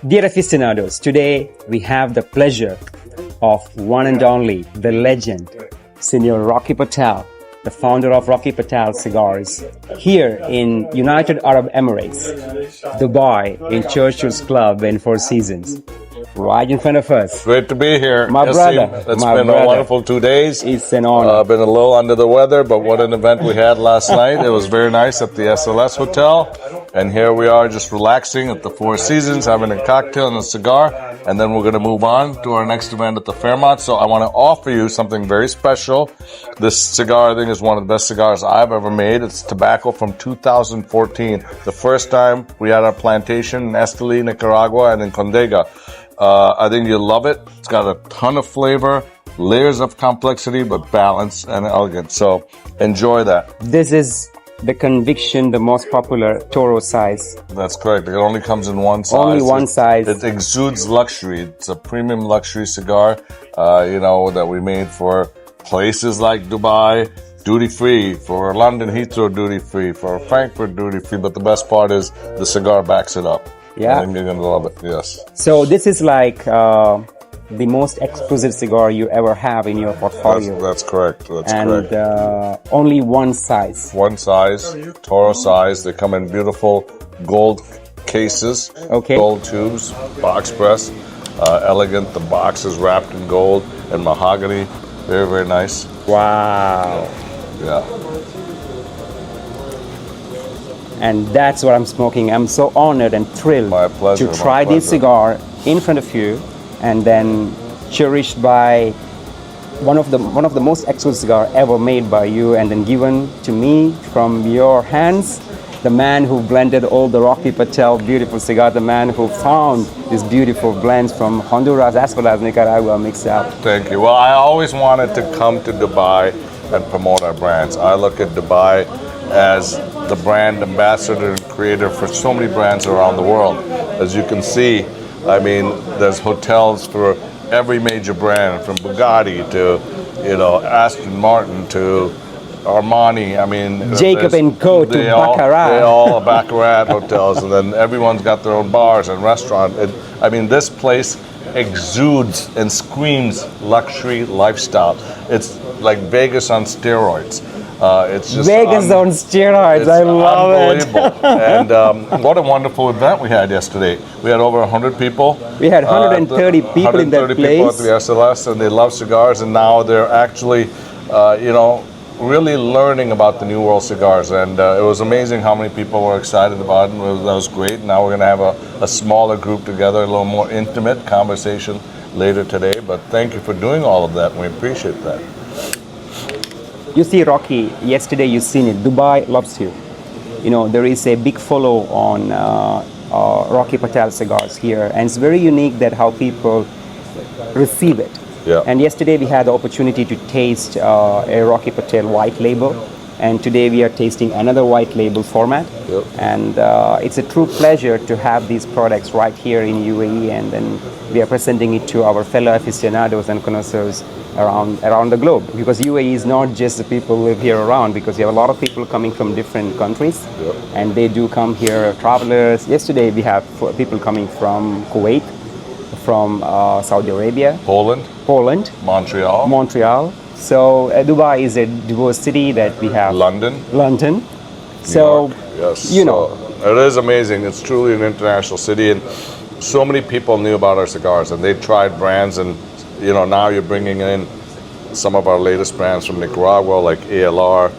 Dear aficionados, today we have the pleasure of one and only, the legend, Senior Rocky Patel, the founder of Rocky Patel Cigars, here in United Arab Emirates, Dubai, in Churchill's Club in Four Seasons. Right in front of us. Great to be here. My brother. It's been a wonderful 2 days. It's an honor. I've been a little under the weather, but what an event we had last night. It was very nice at the SLS Hotel. And here we are just relaxing at the Four Seasons, having a cocktail and a cigar. And then we're going to move on to our next event at the Fairmont. So I want to offer you something very special. This cigar, I think, is one of the best cigars I've ever made. It's tobacco from 2014. The first time we had our plantation in Esteli, Nicaragua, and in Condega. I think you'll love it. It's got a ton of flavor, layers of complexity, but balance and elegance. So enjoy that. This is the Conviction, the most popular Toro size. That's correct. It only comes in one size. Only one size. It exudes luxury. It's a premium luxury cigar, that we made for places like Dubai, duty free, for London Heathrow duty free, for Frankfurt duty free. But the best part is the cigar backs it up. Yeah. I think you're going to love it, yes. So this is like the most exclusive cigar you ever have in your portfolio. That's correct. That's correct. And only one size. One size, Toro size. They come in beautiful gold cases, gold tubes, box press. Elegant. The box is wrapped in gold and mahogany. Very, very nice. Wow. Yeah. And that's what I'm smoking. I'm so honored and thrilled to try this cigar in front of you, and then cherished by one of the most excellent cigar ever made by you, and then given to me from your hands. The man who blended all the Rocky Patel beautiful cigar, the man who found these beautiful blends from Honduras as well as Nicaragua mixed up. Thank you. Well, I always wanted to come to Dubai and promote our brands. I look at Dubai as the brand ambassador and creator for so many brands around the world. As you can see, I mean, there's hotels for every major brand, from Bugatti to, Aston Martin to Armani. I mean, Jacob & Co. to Baccarat. They all are Baccarat hotels, and then everyone's got their own bars and restaurant. This place exudes and screams luxury lifestyle. It's like Vegas on steroids. It's just Vegas on steroids. I love unbelievable. And what a wonderful event we had yesterday. We had over 100 people. We had 130 people in that place. 130 people at the SLS, and they love cigars. And now they're actually, really learning about the New World cigars. And it was amazing how many people were excited about it. That was great. Now we're going to have a smaller group together, a little more intimate conversation later today. But thank you for doing all of that. We appreciate that. You see, Rocky, yesterday you seen it. Dubai loves you. There is a big follow on Rocky Patel cigars here, and it's very unique that how people receive it. Yeah. And yesterday we had the opportunity to taste a Rocky Patel white label, and today we are tasting another white label format. Yep. And it's a true pleasure to have these products right here in UAE, and then we are presenting it to our fellow aficionados and connoisseurs around the globe, because UAE is not just the people who live here around, because you have a lot of people coming from different countries. Yep. And they do come here, travelers. Yesterday we have people coming from Kuwait, from Saudi Arabia, Poland, Montreal. So Dubai is a diverse city that we have. London. So, yes. It is amazing. It's truly an international city, and so many people knew about our cigars, and they tried brands, and now you're bringing in some of our latest brands from Nicaragua, like ALR,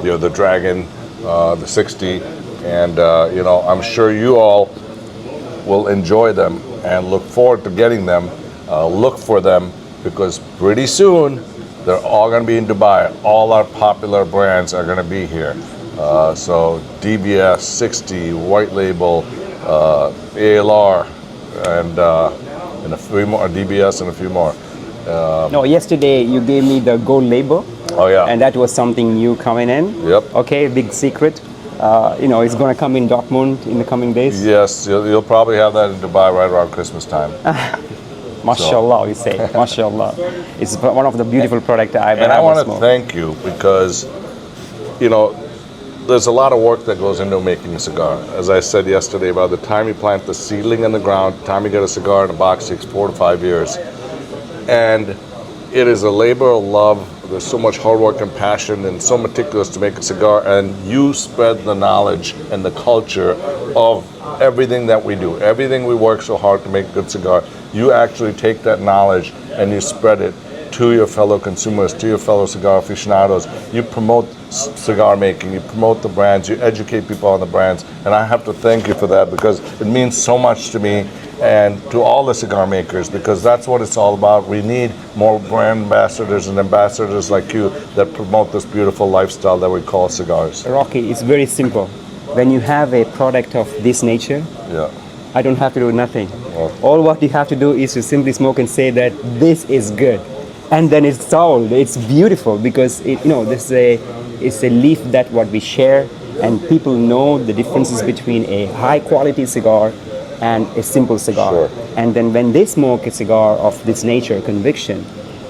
the Dragon, the 60, and I'm sure you all will enjoy them and look forward to getting them. Look for them, because pretty soon they're all going to be in Dubai. All our popular brands are going to be here. So DBS, 60, White Label, ALR, and a few more, DBS and a few more. No, yesterday you gave me the gold label. Oh yeah. And that was something new coming in. Yep. Okay, big secret. It's going to come in Dortmund in the coming days. Yes, you'll probably have that in Dubai right around Christmas time. Mashallah, we say. Mashallah. It's one of the beautiful products I've ever smoked. And I want to thank you, because, there's a lot of work that goes into making a cigar. As I said yesterday, by the time you plant the seedling in the ground, the time you get a cigar in a box takes 4 to 5 years. And it is a labor of love. There's so much hard work and passion and so meticulous to make a cigar. And you spread the knowledge and the culture of everything that we do. Everything we work so hard to make a good cigar. You actually take that knowledge and you spread it to your fellow consumers, to your fellow cigar aficionados. You promote cigar making, you promote the brands, you educate people on the brands, and I have to thank you for that because it means so much to me and to all the cigar makers because that's what it's all about. We need more brand ambassadors and ambassadors like you that promote this beautiful lifestyle that we call cigars. Rocky, it's very simple. When you have a product of this nature, Yeah. I don't have to do nothing. All what you have to do is to simply smoke and say that this is good. And then it's sold. It's beautiful because this is a leaf that what we share, and people know the differences between a high quality cigar and a simple cigar. Sure. And then when they smoke a cigar of this nature, conviction,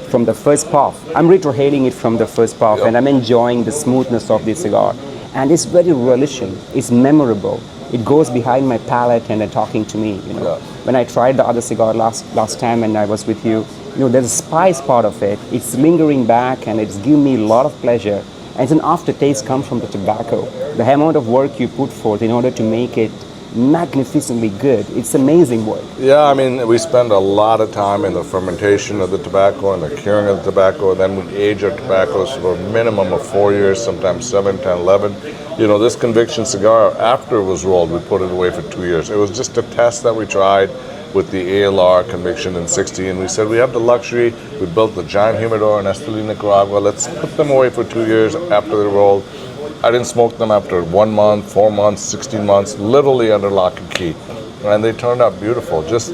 from the first puff, I'm retrohaling it from the first puff, and I'm enjoying the smoothness of this cigar. And it's very relishing. It's memorable. It goes behind my palate and they're talking to me. Yeah. When I tried the other cigar last time and I was with you, there's a spice part of it. It's lingering back and it's giving me a lot of pleasure. And it's an aftertaste comes from the tobacco. The amount of work you put forth in order to make it magnificently good. It's amazing work. Yeah, I mean, we spend a lot of time in the fermentation of the tobacco and the curing of the tobacco, and then we age our tobaccos for a minimum of 4 years, sometimes 7, 10, 11. This conviction cigar, after it was rolled, we put it away for 2 years. It was just a test that we tried with the ALR conviction in 60, and we said we have the luxury. We built the giant humidor in Esteli, Nicaragua. Let's put them away for 2 years after they're rolled. I didn't smoke them after 1 month, 4 months, 16 months, literally under lock and key. And they turned out beautiful, just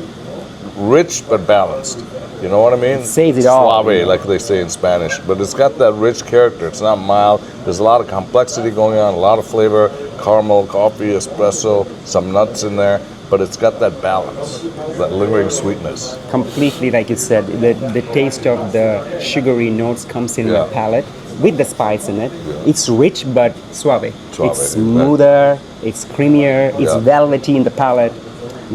rich but balanced. You know what I mean? Says it all. Suave, like they say in Spanish. But it's got that rich character. It's not mild. There's a lot of complexity going on, a lot of flavor, caramel, coffee, espresso, some nuts in there. But it's got that balance, that lingering sweetness. Completely, like you said, the taste of the sugary notes comes in Yeah. my palate with the spice in it. Yeah. It's rich but suave. Suave, It's smoother, it's creamier, it's Yeah. velvety in the palate.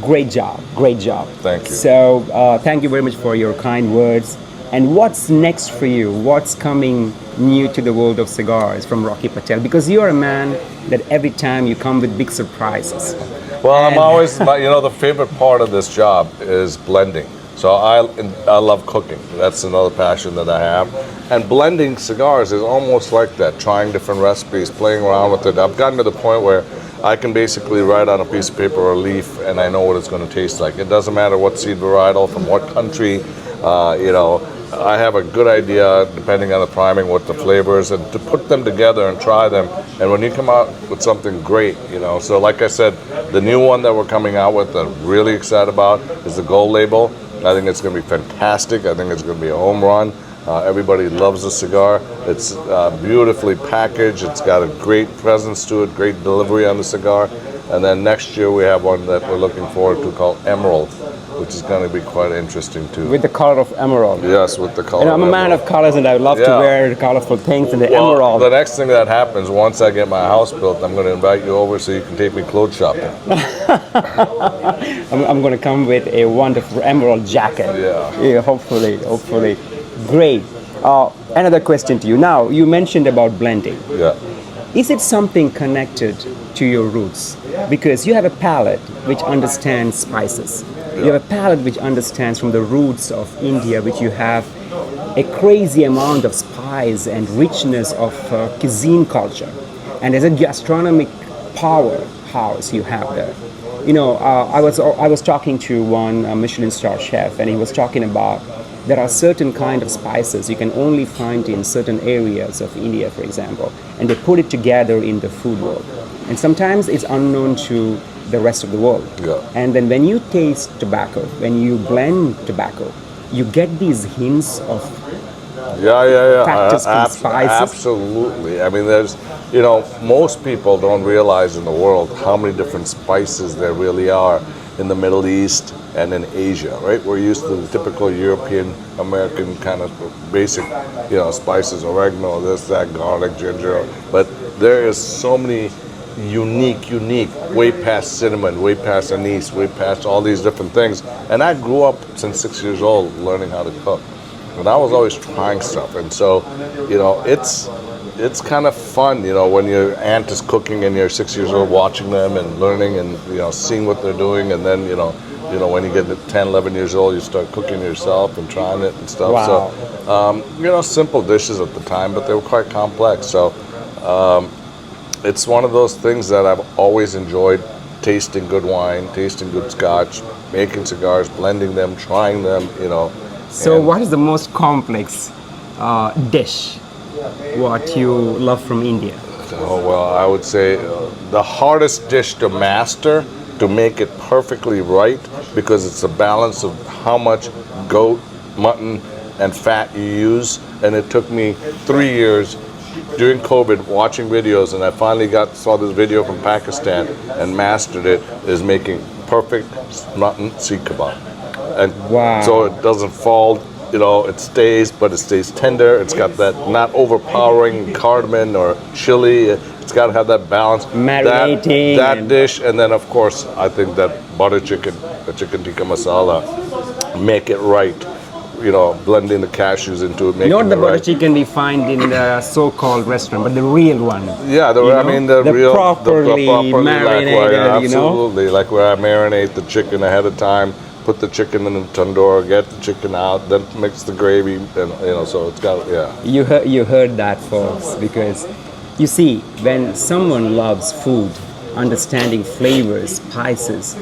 Great job, great job. Thank you. So thank you very much for your kind words. And what's next for you? What's coming new to the world of cigars from Rocky Patel? Because you're a man that every time you come with big surprises. Well, I'm always, the favorite part of this job is blending. So I love cooking. That's another passion that I have. And blending cigars is almost like that, trying different recipes, playing around with it. I've gotten to the point where I can basically write on a piece of paper or a leaf and I know what it's going to taste like. It doesn't matter what seed varietal, from what country, I have a good idea, depending on the priming, what the flavors, and to put them together and try them. And when you come out with something great, so like I said, the new one that we're coming out with that I'm really excited about is the gold label. I think it's going to be fantastic. I think it's going to be a home run. Everybody loves the cigar. It's beautifully packaged. It's got a great presence to it, great delivery on the cigar. And then next year we have one that we're looking forward to called Emerald, which is going to be quite interesting too. With the color of emerald. Yes, with the color. And I'm a man of colors and I love to wear colorful things and the emerald. The next thing that happens, once I get my house built, I'm going to invite you over so you can take me clothes shopping. I'm going to come with a wonderful emerald jacket. Yeah. Hopefully. Great. Another question to you. Now, you mentioned about blending. Yeah. Is it something connected to your roots? Because you have a palate which understands spices. You have a palate which understands from the roots of India, which you have a crazy amount of spice and richness of cuisine culture. And as a gastronomic powerhouse you have there. I was talking to one Michelin star chef and he was talking about there are certain kind of spices you can only find in certain areas of India, for example, and they put it together in the food world. And sometimes it's unknown to the rest of the world. Yeah. And then when you taste tobacco, when you blend tobacco, you get these hints of practice and spices. Absolutely. I mean, there's, most people don't realize in the world how many different spices there really are. in the Middle East and in Asia, right? We're used to the typical European American kind of basic, spices, oregano, this, that, garlic, ginger. But there is so many unique, way past cinnamon, way past anise, way past all these different things. And I grew up since 6 years old learning how to cook. And I was always trying stuff. And so, it's kind of fun, when your aunt is cooking and you're 6 years old watching them and learning and, seeing what they're doing. And then, when you get to 10, 11 years old, you start cooking yourself and trying it and stuff. Wow. So, simple dishes at the time, but they were quite complex. So, it's one of those things that I've always enjoyed, tasting good wine, tasting good scotch, making cigars, blending them, trying them, So what is the most complex dish what you love from India? Oh, well, I would say the hardest dish to master, to make it perfectly right, because it's a balance of how much goat, mutton, and fat you use. And it took me 3 years during COVID watching videos, and I finally saw this video from Pakistan and mastered it, is making perfect mutton seekh kebab. And wow. So it doesn't fall, it stays, but it stays tender. It's got that not overpowering cardamom or chili. It's got to have that balance. Marinating. That dish, and then of course, I think that butter chicken, the chicken tikka masala, make it right. Blending the cashews into it, making Not the it butter right. chicken we find in the so-called restaurant, but the real one. Yeah, the real, properly marinated, absolutely, like where I marinate the chicken ahead of time, put the chicken in the tandoor, get the chicken out, then mix the gravy, and so it's got, yeah. You heard that, folks, because you see, when someone loves food, understanding flavors, spices,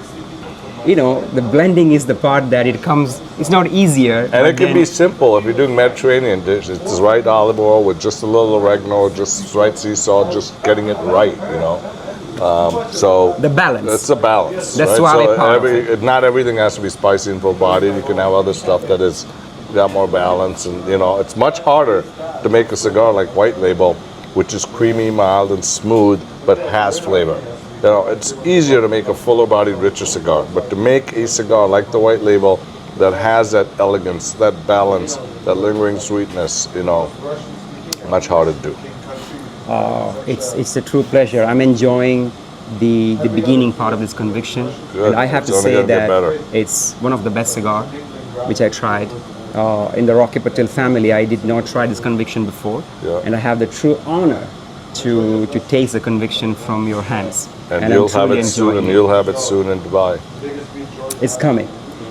the blending is the part that it's not easier. And it can be simple if you're doing Mediterranean dishes. It's right olive oil with just a little oregano, just right sea salt, just getting it right, So the balance. It's a balance. That's right? why not everything has to be spicy and full-bodied. You can have other stuff that is got more balance, and it's much harder to make a cigar like White Label, which is creamy, mild, and smooth, but has flavor. It's easier to make a fuller-bodied, richer cigar, but to make a cigar like the White Label that has that elegance, that balance, that lingering sweetness, much harder to do. It's a true pleasure. I'm enjoying the beginning part of this conviction. Good. And I have It's to only say gonna get that better. it's one of the best cigar which I tried. In the Rocky Patel family, I did not try this conviction before. Yeah. And I have the true honor to taste the conviction from your hands. And you'll have it soon, enjoying and you'll have it soon in Dubai. It's coming.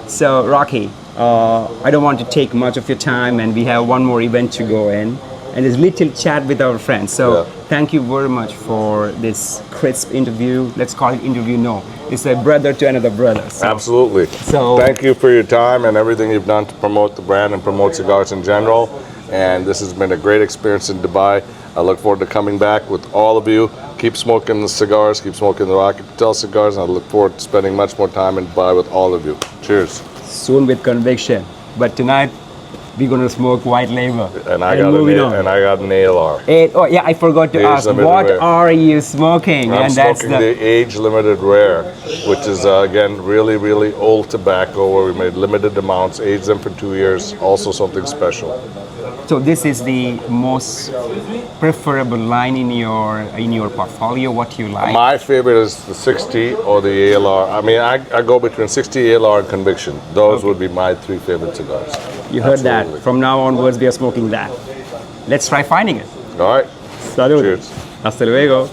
So Rocky, I don't want to take much of your time, and we have one more event to go in, and there's little chat with our friends. So Yeah. thank you very much for this crisp interview. Let's call it interview. No, it's a brother to another brother. So, Absolutely. So- thank you for your time and everything you've done to promote the brand and promote cigars in general. And this has been a great experience in Dubai. I look forward to coming back with all of you. Keep smoking the cigars, keep smoking the Rocky Patel cigars, and I look forward to spending much more time in Dubai with all of you. Cheers. soon with conviction. But tonight we're gonna smoke White Label. And I got an ALR. Oh yeah, I forgot to ask. Age-limited What rare. are you smoking? I'm And that's smoking the age-limited rare, which is again really, really old tobacco where we made limited amounts, aged them for 2 years. Also something special. So this is the most preferable line in your portfolio. What you like? My favorite is the 60 or the ALR. I mean, I go between 60 ALR and Conviction. Those would be my 3 favorite cigars. You heard Absolutely. that. From now onwards, we are smoking that. Let's try finding it. All right. Salud. Cheers. Hasta luego.